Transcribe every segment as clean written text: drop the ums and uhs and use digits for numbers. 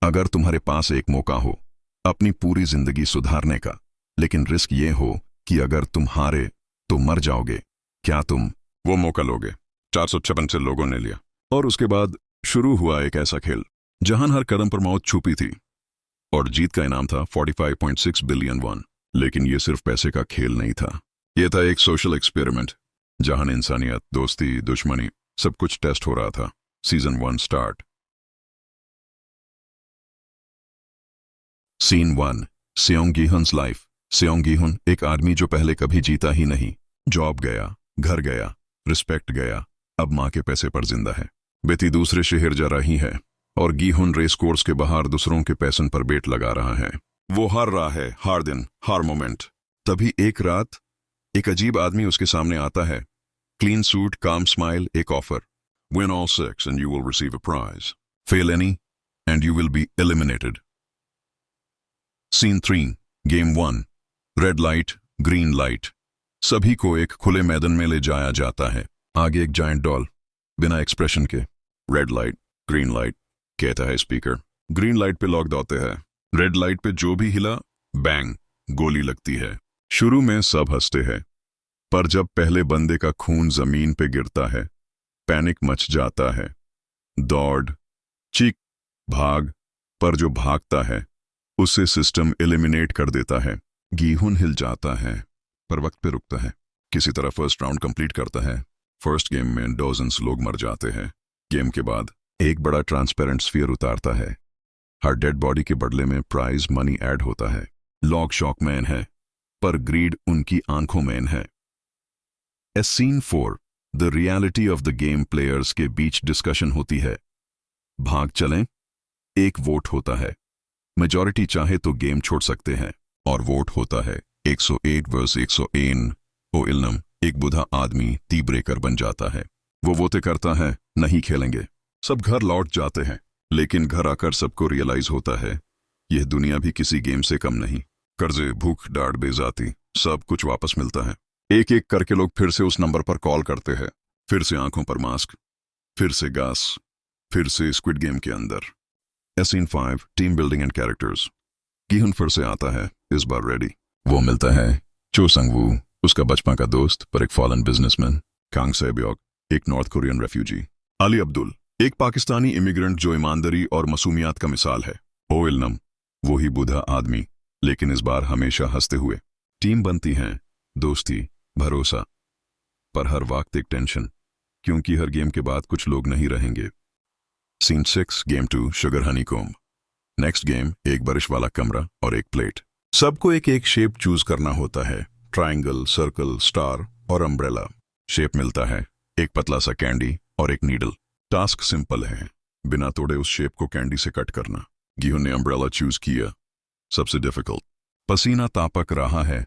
अगर तुम्हारे पास एक मौका हो अपनी पूरी जिंदगी सुधारने का, लेकिन रिस्क ये हो कि अगर तुम हारे तो मर जाओगे, क्या तुम वो मौका लोगे? 456 से लोगों ने लिया। और उसके बाद शुरू हुआ एक ऐसा खेल जहां हर कदम पर मौत छुपी थी और जीत का इनाम था 45.6 बिलियन वन। लेकिन ये सिर्फ पैसे का खेल नहीं था, यह था एक सोशल एक्सपेरिमेंट जहां इंसानियत, दोस्ती, दुश्मनी, सब कुछ टेस्ट हो रहा था। Season 1 start. Scene 1, Seong Gihun's life. Seong Gihun एक आदमी जो पहले कभी जीता ही नहीं। जॉब गया, घर गया, रिस्पेक्ट गया, अब माँ के पैसे पर जिंदा है। बेटी दूसरे शहर जा रही है और गीहुन रेस कोर्स के बाहर दूसरों के पैसन पर बेट लगा रहा है। वो हार रहा है, हर दिन, हर मोमेंट। तभी एक रात एक अजीब आदमी उसके सामने आता है। क्लीन सूट, काम स्माइल, एक offer. Win all 6 and you will receive a prize. Fail any and you will be eliminated. Scene 3, Game 1, red light, green light. सभी को एक खुले मैदान में ले जाया जाता है। आगे एक जायंट डॉल, बिना एक्सप्रेशन के। रेड लाइट, ग्रीन लाइट, कहता है स्पीकर। ग्रीन लाइट पे लॉक दौड़ते हैं, रेड लाइट पे जो भी हिला, बैंग, गोली लगती है। शुरू में सब हंसते हैं, पर जब पहले बंदे का खून जमीन पे गिरता है, पैनिक मच जाता है। दौड़, चीख, भाग, पर जो भागता है उसे सिस्टम एलिमिनेट कर देता है। गीहुन हिल जाता है, पर वक्त पे रुकता है। किसी तरह फर्स्ट राउंड कंप्लीट करता है। फर्स्ट गेम में डॉजन्स लोग मर जाते हैं। गेम के बाद एक बड़ा ट्रांसपेरेंट स्फीयर उतारता है। हर डेड बॉडी के बदले में प्राइज मनी ऐड होता है। लॉग शॉक मैन है, पर ग्रीड उनकी आंखों में है। Scene 4, the reality of the game. Players के बीच डिस्कशन होती है। भाग चलें, एक वोट होता है। मेजॉरिटी चाहे तो गेम छोड़ सकते हैं और वोट होता है 108 वर्स 101। ओ इल्नम, एक बूढ़ा आदमी टी ब्रेकर बन जाता है। वो वोटे करता है, नहीं खेलेंगे। सब घर लौट जाते हैं, लेकिन घर आकर सबको रियलाइज होता है यह दुनिया भी किसी गेम से कम नहीं। कर्जे, भूख, डांट, बेइज्जती, सब कुछ वापस मिलता है। एक एक करके लोग फिर से उस नंबर पर कॉल करते हैं। फिर से आंखों पर मास्क, फिर से गैस, फिर से स्क्विड गेम के अंदर। Scene 5, team building and characters. Gihun फिर से आता है, इस बार रेडी। वो मिलता है चो संगवू, उसका बचपन का दोस्त पर एक फॉलन बिजनेसमैन। कांग सेब्योक, एक north Korean refugee. Ali Abdul, एक पाकिस्तानी इमिग्रेंट जो ईमानदारी और मासूमियत का मिसाल है। ओ इल्नम, वो ही बूढ़ा आदमी, लेकिन इस बार हमेशा हंसते हुए। टीम बनती है, दोस्ती, भरोसा, पर हर वक्त एक टेंशन, क्योंकि हर गेम के बाद कुछ लोग नहीं रहेंगे। Scene 6, game 2, sugar honeycomb. Next game, एक बारिश वाला कमरा और एक प्लेट। सबको एक एक शेप चूज करना होता है। ट्रायंगल, सर्कल, स्टार और अम्ब्रेला। शेप मिलता है, एक पतला सा कैंडी और एक नीडल। टास्क सिंपल है, बिना तोड़े उस शेप को कैंडी से कट करना। गीहुन ने अम्ब्रेला चूज किया, सबसे डिफिकल्ट। पसीना तापक रहा है,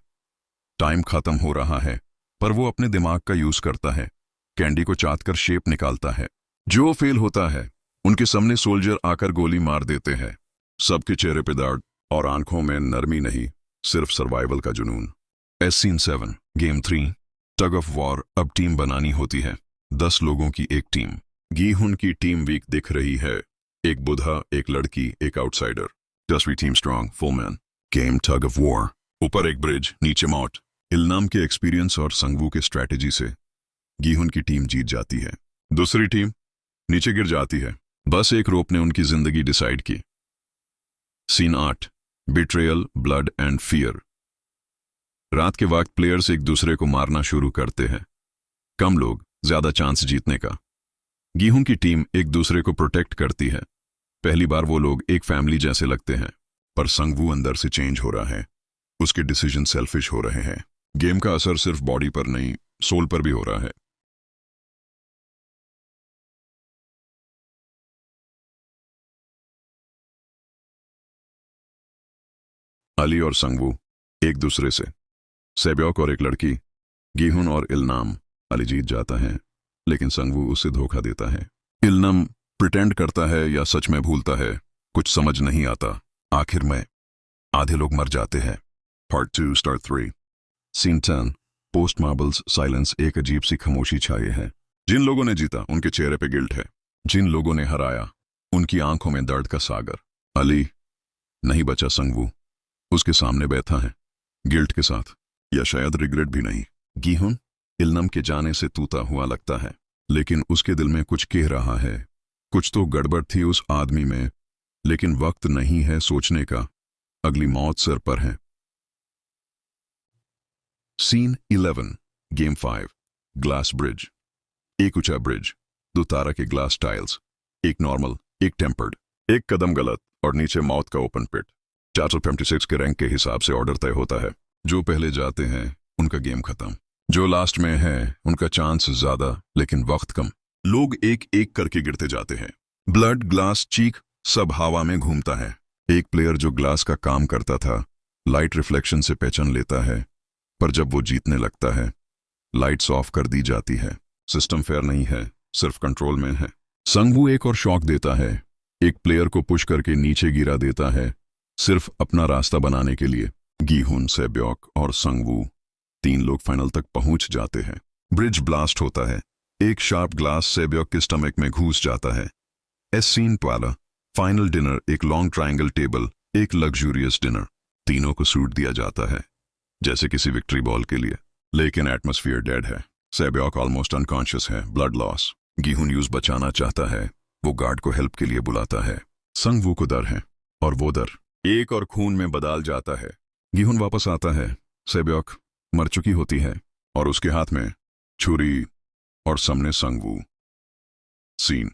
टाइम खत्म हो रहा है, पर वो अपने दिमाग का यूज करता है। कैंडी को चाट कर शेप निकालता है। जो फेल होता है उनके सामने सोल्जर आकर गोली मार देते हैं। सबके चेहरे पे दर्द और आंखों में नरमी नहीं, सिर्फ सर्वाइवल का जुनून। Scene 7, game 3, tug of war. अब टीम बनानी होती है, 10 लोगों की एक टीम। गीहुन की टीम वीक दिख रही है। एक बुढ़ा, एक लड़की, एक आउटसाइडर। 10वीं team strong, full man. Game tug of war. ऊपर एक ब्रिज, नीचे मौत। इल्नाम के एक्सपीरियंस और संगवू के स्ट्रैटेजी से गीहुन की टीम जीत जाती है। दूसरी टीम नीचे गिर जाती है। बस एक रोप ने उनकी जिंदगी डिसाइड की। Scene 8, betrayal, blood and fear. रात के वक्त प्लेयर्स एक दूसरे को मारना शुरू करते हैं। कम लोग, ज्यादा चांस जीतने का। गीहुन की टीम एक दूसरे को प्रोटेक्ट करती है। पहली बार वो लोग एक फैमिली जैसे लगते हैं, पर संगवू अंदर से चेंज हो रहा है। उसके डिसीजन सेल्फिश हो रहे हैं। गेम का असर सिर्फ बॉडी पर नहीं, सोल पर भी हो रहा है। अली और संगवू एक दूसरे से। सेब्योक और एक लड़की। गीहुन और इल्नाम। अली जीत जाता है, लेकिन संगवू उसे धोखा देता है। इल्नाम प्रिटेंड करता है या सच में भूलता है, कुछ समझ नहीं आता। आखिर में आधे लोग मर जाते हैं। Part 2, start 3। Scene 10, post marbles silence. एक अजीब सी खामोशी छाए है। जिन लोगों ने जीता उनके चेहरे पे गिल्ट है। जिन लोगों ने हराया उनकी आंखों में दर्द का सागर। अली नहीं बचा संगवू उसके सामने बैठा है, गिल्ट के साथ, या शायद रिग्रेट भी नहीं। गीहुन इल्नम के जाने से तूता हुआ लगता है, लेकिन उसके दिल में कुछ कह रहा है। कुछ तो गड़बड़ थी उस आदमी में, लेकिन वक्त नहीं है सोचने का, अगली मौत सिर पर है। Scene 11 game 5 glass bridge. एक ऊंचा ब्रिज, 2 तारा के ग्लास टाइल्स, एक नॉर्मल एक टेम्पर्ड, एक कदम गलत और नीचे मौत का ओपन पिट। 456 के रैंक के हिसाब से ऑर्डर तय होता है। जो पहले जाते हैं उनका गेम खत्म, जो लास्ट में है उनका चांस ज्यादा लेकिन वक्त कम। लोग एक एक करके गिरते जाते हैं, ब्लड, ग्लास, चीख सब हवा में घूमता है। एक प्लेयर जो ग्लास का काम करता था लाइट रिफ्लेक्शन से पहचान लेता है, पर जब वो जीतने लगता है लाइट्स ऑफ कर दी जाती है। सिस्टम फेयर नहीं है, सिर्फ कंट्रोल में है। संगवू एक और शॉक देता है, एक प्लेयर को पुश करके नीचे गिरा देता है सिर्फ अपना रास्ता बनाने के लिए। गीहुन, सेब्योक और संगवू 3 लोग फाइनल तक पहुंच जाते हैं। ब्रिज ब्लास्ट होता है, एक शार्प ग्लास सेब्योक के स्टमक में घुस जाता है। सीन 12 फाइनल डिनर, एक लॉन्ग ट्रायंगल टेबल, एक लग्जूरियस डिनर। तीनों को सूट दिया जाता है जैसे किसी विक्ट्री बॉल के लिए, लेकिन एटमॉस्फेयर डेड है। सेब्योक ऑलमोस्ट अनकॉन्शियस है, ब्लड लॉस। गीहुन यूज बचाना चाहता है, वो गार्ड को हेल्प के लिए बुलाता है। संगवू को डर है और वो डर एक और खून में बदल जाता है। गीहुन वापस आता है, सेब्योक मर चुकी होती है और उसके हाथ में छुरी और सामने Sangwoo. Scene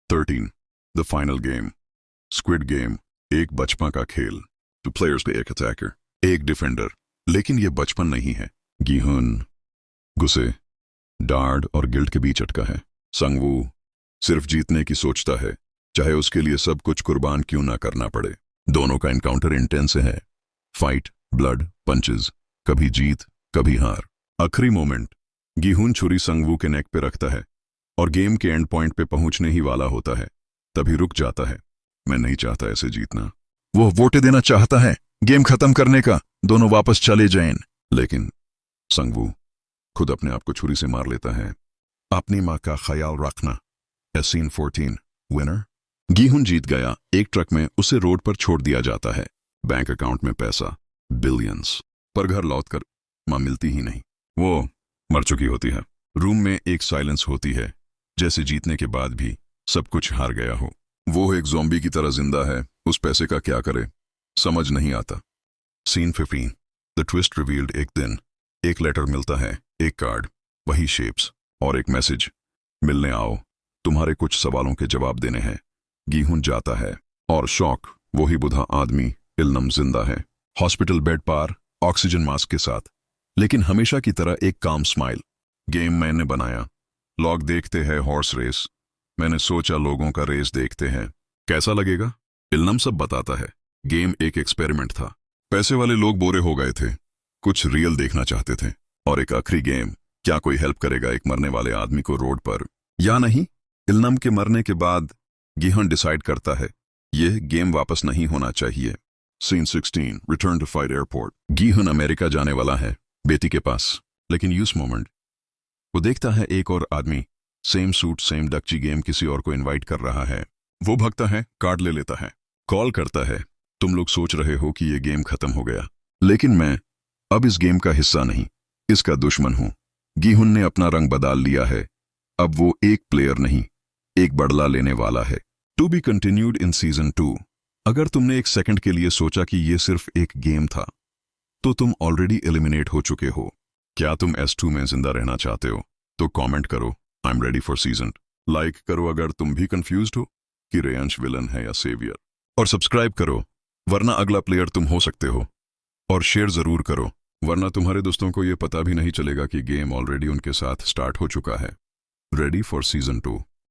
13 the final game Squid Game. एक बचपन का खेल, 2 प्लेयर्स पे एक अटैकर, एक डिफेंडर, लेकिन ये बचपन नहीं है। गीहुन गुस्से, डार्ड और गिल्ट के बीच अटका है। संगवू सिर्फ जीतने की सोचता है, चाहे उसके लिए सब कुछ कुर्बान क्यों ना करना पड़े। दोनों का एनकाउंटर इंटेंस है, फाइट, ब्लड, पंचेस, कभी जीत कभी हार। आखिरी मोमेंट, गीहुन छुरी संगवू के नेक पे रखता है और गेम के एंड पॉइंट पे पहुंचने ही वाला होता है, तभी रुक जाता है। मैं नहीं चाहता ऐसे जीतना। वो वोटे देना चाहता है गेम खत्म करने का, दोनों वापस चले जाएं, लेकिन संगवू खुद अपने आप को छुरी से मार लेता है। अपनी मां का ख्याल रखना। Scene 14 winner. गीहुन जीत गया, एक ट्रक में उसे रोड पर छोड़ दिया जाता है। बैंक अकाउंट में पैसा बिलियंस, पर घर लौटकर मां मिलती ही नहीं, वो मर चुकी होती है। रूम में एक साइलेंस होती है, जैसे जीतने के बाद भी सब कुछ हार गया हो। वो एक ज़ॉम्बी की तरह जिंदा है, उस पैसे का क्या करे समझ नहीं आता। Scene 15 the twist revealed. एक दिन एक लेटर मिलता है, एक कार्ड, वही शेप्स और एक मैसेज, मिलने आओ, तुम्हारे कुछ सवालों के जवाब देने हैं। गीहुन जाता है और शॉक, वही बुढ़ा आदमी इल्नम जिंदा है, हॉस्पिटल बेड पर, ऑक्सीजन मास्क के साथ, लेकिन हमेशा की तरह एक काम स्माइल। गेम मैंने बनाया, लोग देखते हैं हॉर्स रेस, मैंने सोचा लोगों का रेस देखते हैं, कैसा लगेगा। इल्नम सब बताता है, गेम एक एक्सपेरिमेंट था, पैसे वाले लोग बोरे हो गए थे, कुछ रियल देखना चाहते थे। और एक आखिरी गेम, क्या कोई हेल्प करेगा एक मरने वाले आदमी को रोड पर या नहीं। इल्नम के मरने के बाद गीहुन डिसाइड करता है यह गेम वापस नहीं होना चाहिए। Scene 16 return to fight airport. गीहुन अमेरिका जाने वाला है बेटी के पास, लेकिन यूस मोमेंट वो देखता है एक और आदमी सेम सूट सेम डक्ची गेम किसी और को इनवाइट कर रहा है। वो भागता है, कार्ड ले लेता है, कॉल करता है, तुम लोग सोच रहे हो कि ये गेम खत्म हो गया, लेकिन मैं अब इस गेम का हिस्सा नहीं, इसका दुश्मन हूं। गीहुन ने अपना रंग बदल लिया है, अब वो एक प्लेयर नहीं, एक बदला लेने वाला है। To be continued in season 2। अगर तुमने एक सेकंड के लिए सोचा कि ये सिर्फ एक गेम था, तो तुम ऑलरेडी एलिमिनेट हो चुके हो। क्या तुम S2 में जिंदा रहना चाहते हो तो कमेंट करो, I am ready for season. Like करो अगर तुम भी कंफ्यूज्ड हो कि रेयांश विलन है या सेवियर, और सब्सक्राइब करो वरना अगला प्लेयर तुम हो सकते हो, और शेयर जरूर करो वरना तुम्हारे दोस्तों को ये पता भी नहीं चलेगा कि गेम ऑलरेडी उनके साथ स्टार्ट हो चुका है। Ready for season 2।